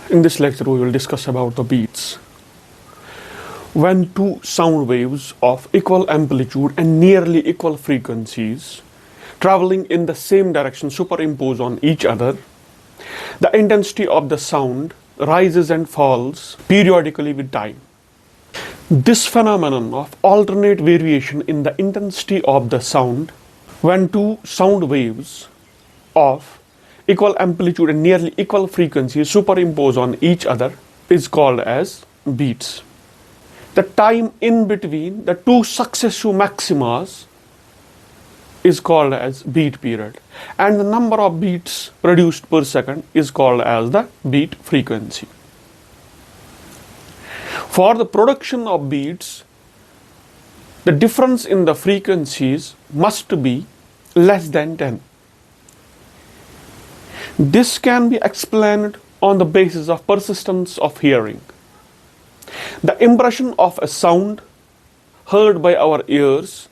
In this lecture, we will discuss about the beats. When two sound waves of equal amplitude and nearly equal frequencies traveling in the same direction superimpose on each other, the intensity of the sound rises and falls periodically with time. This phenomenon of alternate variation in the intensity of the sound when two sound waves of equal amplitude and nearly equal frequencies superimpose on each other is called as beats. The time in between the two successive maximas is called as beat period, and the number of beats produced per second is called as the beat frequency. For the production of beats, the difference in the frequencies must be less than 10. This can be explained on the basis of persistence of hearing. The impression of a sound heard by our ears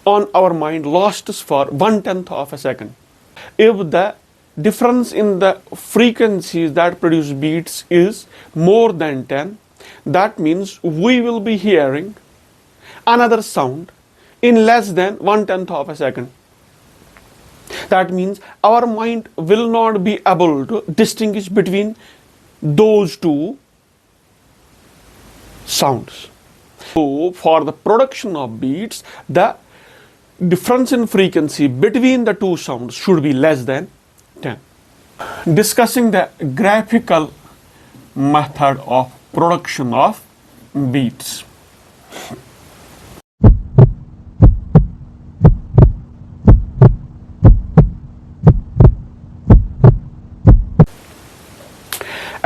on our mind lasts for 1/10 of a second. If the difference in the frequencies that produce beats is more than 10, that means we will be hearing another sound in less than 1/10 of a second. That means our mind will not be able to distinguish between those two sounds. So, for the production of beats, the difference in frequency between the two sounds should be less than 10. Discussing the graphical method of production of beats.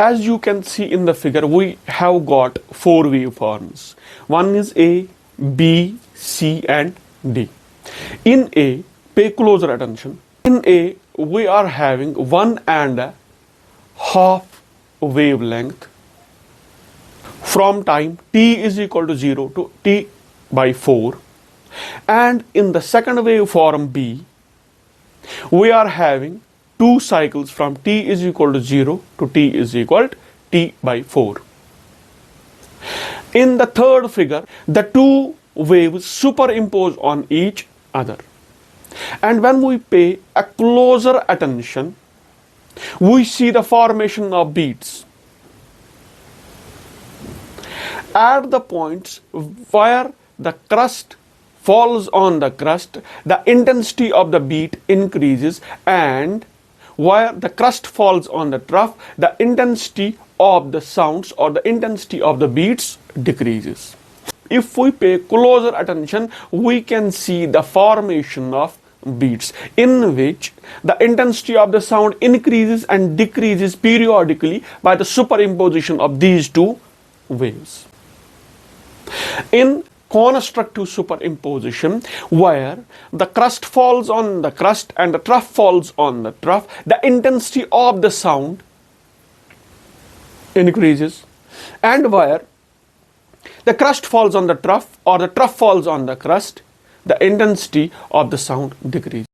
As you can see in the figure, we have got four waveforms. One is A, B, C and D. In A, pay closer attention. In A, we are having 1.5 wavelength from time t is equal to 0 to t by 4. And in the second waveform B, we are having 2 cycles from t is equal to 0 to t is equal to t by 4. In the third figure, the two waves superimpose on each other. And when we pay a closer attention, we see the formation of beats. At the points where the crust falls on the crust, the intensity of the beat increases, and where the crust falls on the trough, the intensity of the sounds or the intensity of the beats decreases. If we pay closer attention, we can see the formation of beats in which the intensity of the sound increases and decreases periodically by the superimposition of these two waves. In constructive superimposition, where the crust falls on the crust and the trough falls on the trough, the intensity of the sound increases, and where the crust falls on the trough or the trough falls on the crust, the intensity of the sound decreases.